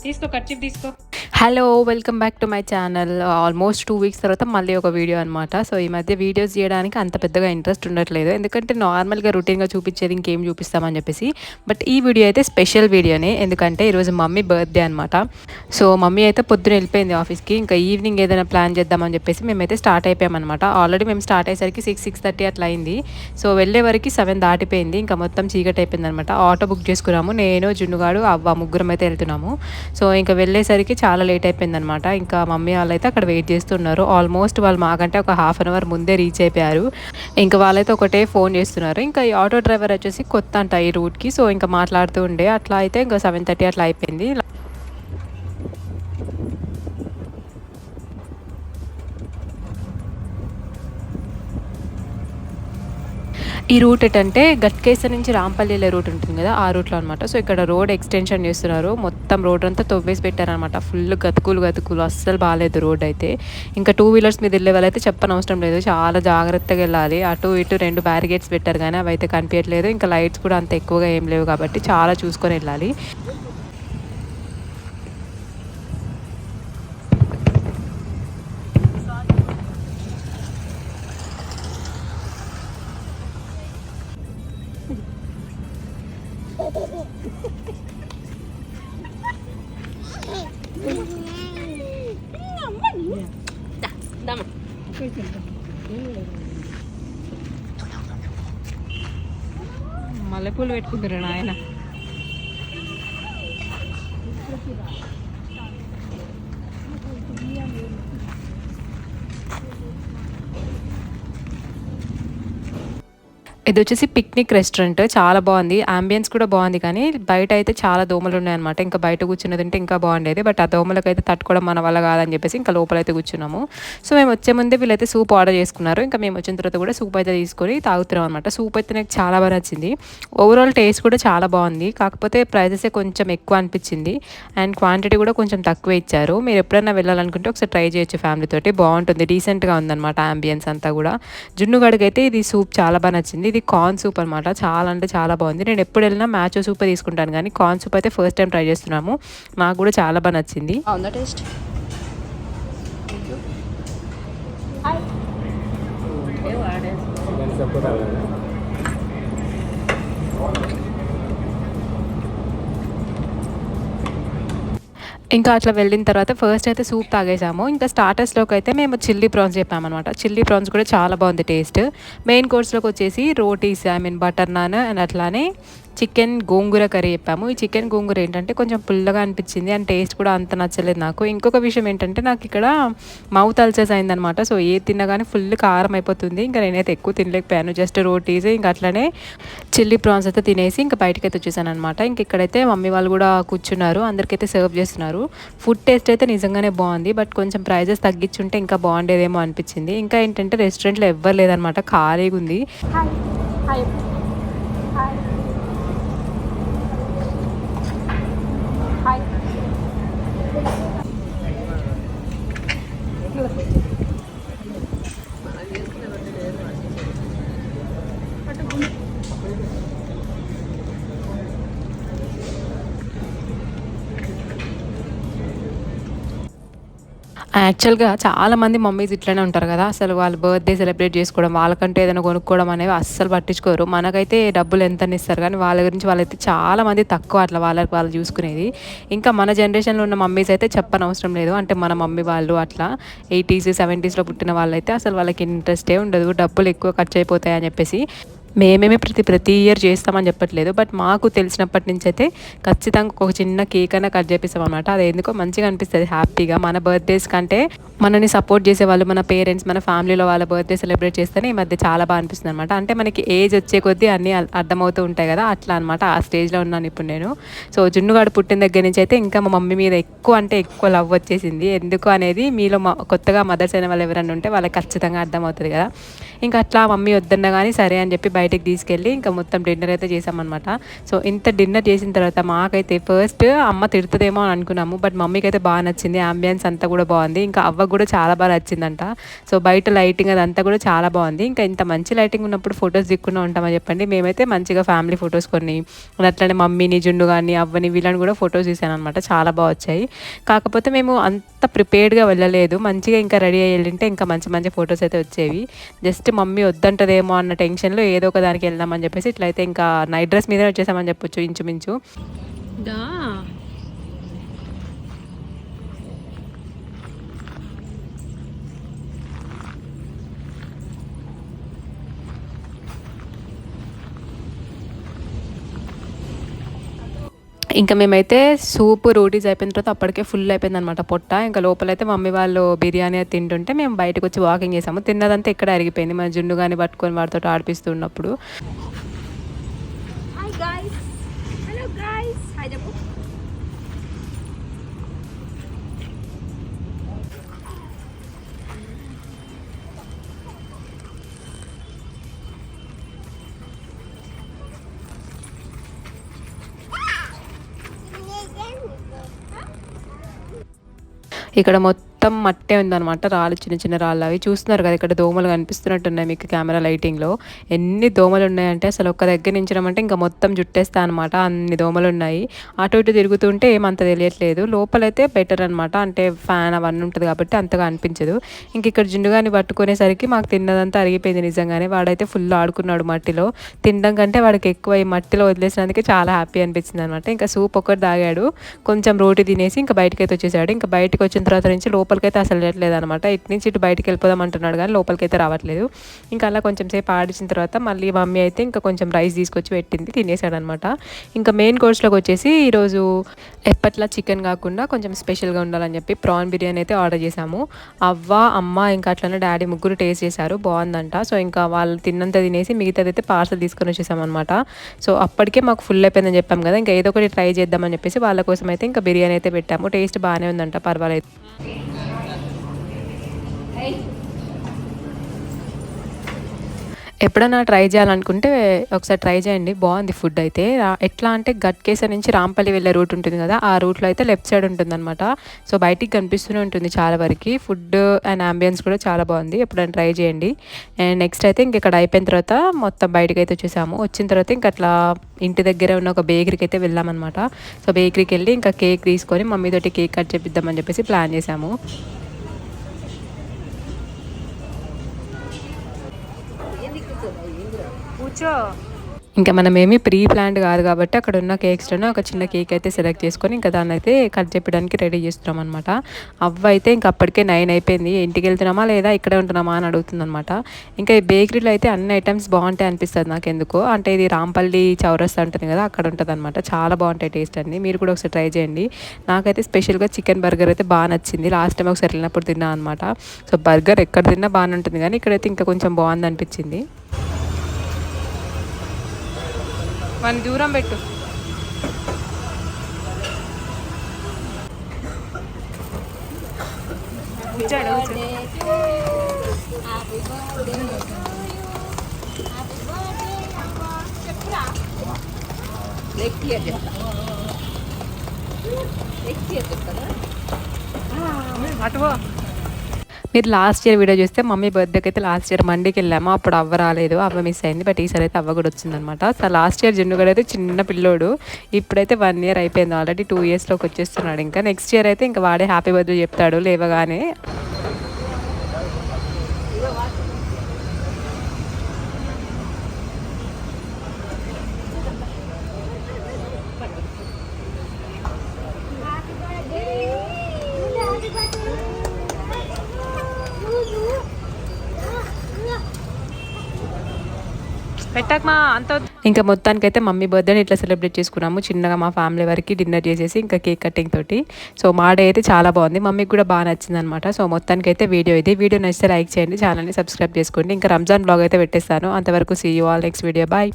తీసుకో కర్చీఫ్ తీసుకో. Hello, welcome back to my channel. Almost 2 weeks తర్వాత మళ్ళీ ఒక వీడియో అనమాట. సో ఈ మధ్య వీడియోస్ చేయడానికి అంత పెద్దగా ఇంట్రెస్ట్ ఉండట్లేదు, ఎందుకంటే నార్మల్గా రొటీన్గా చూపించేది ఇంకేం చూపిస్తామని చెప్పేసి. బట్ ఈ వీడియో అయితే స్పెషల్ వీడియోనే, ఎందుకంటే ఈరోజు మమ్మీ బర్త్డే అనమాట. సో మమ్మీ అయితే పొద్దున వెళ్ళిపోయింది ఆఫీస్కి. ఇంకా ఈవినింగ్ ఏదైనా ప్లాన్ చేద్దామని చెప్పేసి మేమైతే స్టార్ట్ అయిపోయామన్నమాట. ఆల్రెడీ మేము స్టార్ట్ అయ్యేసరికి 6-6:30 అట్లా అయింది. సో వెళ్ళే వరకు 7 దాటిపోయింది. ఇంకా మొత్తం చీకటి అయిపోయింది అనమాట. ఆటో బుక్ చేసుకున్నాము, నేను జున్నుగాడు అవ్వ ముగ్గురం అయితే వెళ్తున్నాము. సో ఇంకా వెళ్ళేసరికి చాలా లేట్ అయిపోయిందనమాట. ఇంకా మమ్మీ వాళ్ళు అయితే అక్కడ వెయిట్ చేస్తున్నారు. ఆల్మోస్ట్ వాళ్ళు మాకంటే ఒక హాఫ్ అన్ అవర్ ముందే రీచ్ అయిపోయారు. ఇంకా వాళ్ళైతే ఒకటే ఫోన్ చేస్తున్నారు. ఇంకా ఈ ఆటో డ్రైవర్ వచ్చేసి కొత్త అంట ఈ రూట్కి. సో ఇంకా మాట్లాడుతూ ఉండే అట్లా అయితే ఇంకా 7:30 అట్లా అయిపోయింది. ఈ రూట్ ఏంటంటే గట్కేసర్ నుంచి రాంపల్లి వెళ్ళే రూట్ ఉంటుంది కదా, ఆ రూట్లో అనమాట. సో ఇక్కడ రోడ్ ఎక్స్టెన్షన్ చేస్తున్నారు. మొత్తం రోడ్ అంతా తవ్వేసి పెట్టారనమాట. ఫుల్ గతుకులు అస్సలు బాగాలేదు రోడ్ అయితే. ఇంకా 2 వీలర్స్ మీద వెళ్ళే వాళ్ళైతే చెప్పనవసరం లేదు, చాలా జాగ్రత్తగా వెళ్ళాలి. అటు ఇటు 2 బ్యారిగేట్స్ పెట్టారు కానీ అవి అయితే కనిపించట్లేదు. ఇంకా లైట్స్ కూడా అంత ఎక్కువగా ఏం లేవు కాబట్టి చాలా చూసుకొని వెళ్ళాలి. మల్లెపూలు పెట్టుకుంటారు ఆయన. ఇది వచ్చేసి పిక్నిక్ రెస్టారెంట్, చాలా బాగుంది. అంబియన్స్ కూడా బాగుంది, కానీ బయట అయితే చాలా దోమలు ఉన్నాయన్నమాట. ఇంకా బయట కూర్చున్నది ఉంటే ఇంకా బాగుండేది. బట్ ఆ దోమలకు అయితే తట్టుకోవడం మన వల్ల కాదని చెప్పేసి ఇంకా లోపలైతే కూర్చున్నాము. సో మేము వచ్చే ముందే వీళ్ళైతే సూప్ ఆర్డర్ చేసుకున్నారు. ఇంకా మేము వచ్చిన తర్వాత కూడా సూప్ అయితే తీసుకొని తాగుతున్నాం అనమాట. సూప్ అయితే నాకు చాలా బాగా నచ్చింది. ఓవరాల్ టేస్ట్ కూడా చాలా బాగుంది, కాకపోతే ప్రైజెస్ కొంచెం ఎక్కువ అనిపించింది. అండ్ క్వాంటిటీ కూడా కొంచెం తక్కువ ఇచ్చారు. మీరు ఎప్పుడైనా వెళ్ళాలనుకుంటే ఒకసారి ట్రై చేయొచ్చు ఫ్యామిలీ తోటి, బాగుంటుంది. డీసెంట్గా ఉందన్నమాట అంబియన్స్ అంతా కూడా. జున్నుగడికి అయితే ఇది సూప్ చాలా బాగా నచ్చింది. ఇది కార్న్ సూప్ అనమాట, చాలా అంటే చాలా బాగుంది. నేను ఎప్పుడు వెళ్ళినా మ్యాచో సూప్ తీసుకుంటాను, కానీ కార్న్ సూప్ అయితే ఫస్ట్ టైం ట్రై చేస్తున్నాము. నాకు కూడా చాలా బాగా నచ్చింది. టేస్ట్ ఇంకా అట్లా వెళ్ళిన తర్వాత ఫస్ట్ అయితే సూప్ తాగేసాము. ఇంకా స్టార్టర్స్లోకి అయితే మేము చిల్లీ ప్రాన్స్ చెప్పామన్నమాట. చిల్లీ ప్రాన్స్ కూడా చాలా బాగుంది టేస్ట్. మెయిన్ కోర్స్లోకి వచ్చేసి రోటీస్, బటర్ నాన్ అండ్ అట్లానే చికెన్ గోంగూర కర్రీ చెప్పాము. ఈ చికెన్ గోంగూర ఏంటంటే కొంచెం పుల్లగా అనిపించింది అండ్ టేస్ట్ కూడా అంత నచ్చలేదు నాకు. ఇంకొక విషయం ఏంటంటే నాకు ఇక్కడ మౌత్ అల్సర్స్ అయిందనమాట. సో ఏ తిన్నా కానీ ఫుల్ కారం అయిపోతుంది. ఇంకా నేనైతే ఎక్కువ తినలేకపోయాను, జస్ట్ రోటీస్ ఇంకా అట్లనే చిల్లీ ప్రాన్స్ అయితే తినేసి ఇంకా బయటకైతే వచ్చేసాను అనమాట. ఇంక ఇక్కడైతే మమ్మీ వాళ్ళు కూడా కూర్చున్నారు, అందరికైతే సర్వ్ చేస్తున్నారు. ఫుడ్ టేస్ట్ అయితే నిజంగానే బాగుంది, బట్ కొంచెం ప్రైజెస్ తగ్గించుంటే ఇంకా బాగుండేదేమో అనిపించింది. ఇంకా ఏంటంటే రెస్టారెంట్లో ఎవ్వరు లేదనమాట, ఖాళీగా ఉంది. యాక్చువల్గా చాలామంది మమ్మీస్ ఇట్లనే ఉంటారు కదా, అసలు వాళ్ళు బర్త్డే సెలబ్రేట్ చేసుకోవడం, వాళ్ళకంటే ఏదైనా కొనుక్కోవడం అనేవి అస్సలు పట్టించుకోరు. మనకైతే డబ్బులు ఎంత ఇస్తారు, కానీ వాళ్ళ గురించి వాళ్ళైతే చాలామంది తక్కువ అట్లా వాళ్ళు చూసుకునేది. ఇంకా మన జనరేషన్లో ఉన్న మమ్మీస్ అయితే చెప్పనవసరం లేదు. అంటే మన మమ్మీ వాళ్ళు అట్లా 80s 70sలో పుట్టిన వాళ్ళైతే అసలు వాళ్ళకి ఇంట్రెస్టే ఉండదు, డబ్బులు ఎక్కువ ఖర్చు అయిపోతాయి అని చెప్పేసి. మేమేమి ప్రతి ఇయర్ చేస్తామని చెప్పట్లేదు, బట్ మాకు తెలిసినప్పటి నుంచి అయితే ఖచ్చితంగా ఒక చిన్న కేక్ అయినా కట్ చేపిస్తాం అనమాట. అది ఎందుకో మంచిగా అనిపిస్తుంది, హ్యాపీగా. మన బర్త్డేస్ కంటే మనని సపోర్ట్ చేసేవాళ్ళు, మన పేరెంట్స్, మన ఫ్యామిలీలో వాళ్ళ బర్త్డే సెలబ్రేట్ చేస్తేనే ఈ మధ్య చాలా బాగా అనిపిస్తుంది అనమాట. అంటే మనకి ఏజ్ వచ్చే కొద్దీ అన్నీ అర్థమవుతూ ఉంటాయి కదా, అట్లా అనమాట. ఆ స్టేజ్లో ఉన్నాను ఇప్పుడు నేను. సో జున్నుగాడు పుట్టిన దగ్గర నుంచి అయితే ఇంకా మా మమ్మీ మీద ఎక్కువ అంటే ఎక్కువ లవ్ వచ్చేసింది. ఎందుకు అనేది మీలో కొత్తగా మదర్స్ అయిన వాళ్ళు ఎవరైనా ఉంటే వాళ్ళకి ఖచ్చితంగా అర్థమవుతుంది కదా. ఇంకా అట్లా మమ్మీ వద్దన్నా కానీ సరే అని చెప్పి బయటకి తీసుకెళ్ళి ఇంకా మొత్తం డిన్నర్ అయితే చేసామన్నమాట. సో ఇంత డిన్నర్ చేసిన తర్వాత మాకైతే ఫస్ట్ అమ్మ తిడుతుందేమో అని అనుకున్నాము. బట్ మమ్మీకి అయితే బాగా నచ్చింది. అంబియన్స్ అంతా కూడా బాగుంది. ఇంకా అవ్వకు కూడా చాలా బాగా నచ్చిందంట. సో బయట లైటింగ్ అదంతా కూడా చాలా బాగుంది. ఇంకా ఇంత మంచి లైటింగ్ ఉన్నప్పుడు ఫొటోస్ దిక్కుండా ఉంటామని చెప్పండి. మేమైతే మంచిగా ఫ్యామిలీ ఫొటోస్ కొన్ని అట్లనే మమ్మీని జున్ను కానీ అవ్వని వీళ్ళని కూడా ఫొటోస్ తీసాను అనమాట. చాలా బాగా వచ్చాయి. కాకపోతే మేము అంత ప్రిపేర్డ్గా వెళ్ళలేదు. మంచిగా ఇంకా రెడీ అయ్యి వెళ్ళింటే ఇంకా మంచి మంచి ఫొటోస్ అయితే వచ్చేవి. జస్ట్ మమ్మీ వద్దంటదేమో అన్న టెన్షన్లో ఏదో ఒక దానికి వెళ్దామని చెప్పేసి ఇట్లయితే ఇంకా నైట్ డ్రెస్ మీదే వచ్చేసామని చెప్పొచ్చు ఇంచుమించు. ఇంకా మేమైతే సూప్ రోటీస్ అయిపోయిన తర్వాత అప్పటికే ఫుల్ అయిపోయింది అనమాట పొట్ట. ఇంకా లోపలైతే మమ్మీ వాళ్ళు బిర్యానీ తింటుంటే మేము బయటకు వచ్చి వాకింగ్ చేసాము. తిన్నదంతా ఇక్కడ అరిగిపోయింది. మన జున్ను కానీ పట్టుకొని వాటితో ఆడిపిస్తున్నప్పుడు. ఇక్కడ మొత్తం మట్టే ఉందన్నమాట. రాళ్ళు చిన్న చిన్న రాళ్ళు అవి చూస్తున్నారు కదా. ఇక్కడ దోమలు కనిపిస్తున్నట్టున్నాయి మీకు కెమెరా లైటింగ్లో. ఎన్ని దోమలు ఉన్నాయంటే అసలు ఒక్క దగ్గర నుంచినామంటే ఇంకా మొత్తం జుట్టేస్తా అనమాట. అన్ని దోమలు ఉన్నాయి. అటు ఇటు తిరుగుతుంటే ఏమంత తెలియట్లేదు. లోపలైతే బెటర్ అనమాట. అంటే ఫ్యాన్ అవన్నీ ఉంటుంది కాబట్టి అంతగా అనిపించదు. ఇంక ఇక్కడ జుండుగాని పట్టుకునేసరికి మాకు తిన్నదంతా అరిగిపోయింది నిజంగానే. వాడైతే ఫుల్ ఆడుకున్నాడు మట్టిలో. తినడం కంటే వాడికి ఎక్కువ ఈ మట్టిలో వదిలేసినందుకే చాలా హ్యాపీ అనిపించింది అనమాట. ఇంకా సూప్ ఒకటి తాగాడు. కొంచెం రోటీ తినేసి ఇంకా బయటకైతే వచ్చేసాడు. ఇంకా బయటకు వచ్చిన తర్వాత నుంచి లోపలికైతే అసలు వెళ్ళట్లేదు అనమాట. ఇటు నుంచి ఇటు బయటకు వెళ్ళిపోదాం అంటున్నాడు కానీ లోపలికైతే రావట్లేదు. ఇంకా అలా కొంచెం సేపు ఆడించిన తర్వాత మళ్ళీ మమ్మీ అయితే ఇంకా కొంచెం రైస్ తీసుకొచ్చి పెట్టింది, తినేసాడు అనమాట. ఇంకా మెయిన్ కోర్స్లోకి వచ్చేసి ఈరోజు ఎప్పట్లా చికెన్ కాకుండా కొంచెం స్పెషల్గా ఉండాలని చెప్పి ప్రాన్ బిర్యానీ అయితే ఆర్డర్ చేసాము. అవ్వ అమ్మ ఇంకా అట్లనే డాడీ ముగ్గురు టేస్ట్ చేశారు, బాగుందంట. సో ఇంకా వాళ్ళు తిన్నంత తినేసి మిగతాదైతే పార్సల్ తీసుకొని వచ్చేసామన్నమాట. సో అప్పటికే మాకు ఫుల్ అయిపోయిందని చెప్పాం కదా. ఇంకా ఏదో ఒకటి ట్రై చేద్దామని చెప్పేసి వాళ్ళ కోసం అయితే ఇంకా బిర్యానీ అయితే పెట్టాము. టేస్ట్ బాగానే ఉందంట, పర్వాలేదు. ఎప్పుడైనా ట్రై చేయాలనుకుంటే ఒకసారి ట్రై చేయండి, బాగుంది ఫుడ్ అయితే. ఎట్లా అంటే గట్కేసర్ నుంచి రాంపల్లి వెళ్ళే రూట్ ఉంటుంది కదా, ఆ రూట్లో అయితే లెఫ్ట్ సైడ్ ఉంటుందన్నమాట. సో బయటికి కనిపిస్తూనే ఉంటుంది చాలా వరకు. ఫుడ్ అండ్ అంబియన్స్ కూడా చాలా బాగుంది, ఎప్పుడైనా ట్రై చేయండి. అండ్ నెక్స్ట్ అయితే ఇంక ఇక్కడ అయిపోయిన తర్వాత మొత్తం బయటకు అయితే వచ్చేసాము. వచ్చిన తర్వాత ఇంకా అట్లా ఇంటి దగ్గర ఉన్న ఒక బేకరీకి అయితే వెళ్ళామన్నమాట. సో బేకరీకి వెళ్ళి ఇంకా కేక్ తీసుకొని మమ్మీతోటి కేక్ కట్ చేపిద్దామని చెప్పేసి ప్లాన్ చేసాము. ఇంకా మనమేమి ప్రీ ప్లాన్డ్ కాదు కాబట్టి అక్కడ ఉన్న కేక్స్లోనే ఒక చిన్న కేక్ అయితే సెలెక్ట్ చేసుకొని ఇంకా దాన్ని అయితే కట్ చేయడానికి రెడీ చేస్తున్నాం అనమాట. అవ్వ అయితే ఇంకా అప్పటికే 9 అయిపోయింది. ఇంటికి వెళ్తున్నామా లేదా ఇక్కడే ఉంటున్నామా అని అడుగుతుంది అనమాట. ఇంకా ఈ బేకరీలో అయితే అన్ని ఐటమ్స్ బాగుంటాయి అనిపిస్తుంది నాకు ఎందుకో. అంటే ఇది రాంపల్లి చౌరస్తా ఉంటుంది కదా, అక్కడ ఉంటుంది అనమాట. చాలా బాగుంటాయి టేస్ట్ అన్ని. మీరు కూడా ఒకసారి ట్రై చేయండి. నాకైతే స్పెషల్గా చికెన్ బర్గర్ అయితే బాగా నచ్చింది. లాస్ట్ టైం ఒకసారి వెళ్ళినప్పుడు తిన్నా అనమాట. సో బర్గర్ ఎక్కడ తిన్నా బాగానే ఉంటుంది కానీ ఇక్కడైతే ఇంకా కొంచెం బాగుంది అనిపించింది. మన దూరం పెట్టు. అటు మీరు లాస్ట్ ఇయర్ వీడియో చూస్తే మమ్మీ బర్త్డేకి అయితే లాస్ట్ ఇయర్ మండీకి వెళ్ళాము. అప్పుడు అవ్వ రాలేదు, అవ్వ మిస్ అయింది. బట్ ఈసారి అయితే అవ్వ కూడా వచ్చిందనమాట. సో లాస్ట్ ఇయర్ జున్నుగడ అయితే చిన్న పిల్లోడు, ఇప్పుడైతే 1 year అయిపోయింది ఆల్రెడీ. 2 yearsలోకి వచ్చేస్తున్నాడు. ఇంకా నెక్స్ట్ ఇయర్ అయితే ఇంకా వాడే హ్యాపీ బర్త్డే చెప్తాడు లేవగానే. ఇంకా మొత్తానికైతే మమ్మీ బర్త్డేని ఇట్లా సెలబ్రేట్ చేసుకున్నాము చిన్నగా మా ఫ్యామిలీ వరకు డిన్నర్ చేసేసి ఇంకా కేక్ కటింగ్ తోటి. సో మా డే అయితే చాలా బాగుంది, మమ్మీకి కూడా బాగా నచ్చింది అనమాట. సో మొత్తానికైతే వీడియో నచ్చితే లైక్ చేయండి, ఛానల్ని సబ్స్క్రైబ్ చేసుకోండి. ఇంకా రంజాన్ బ్లాగ్ అయితే పెట్టేస్తాను. అంతవరకు see you all next video, bye.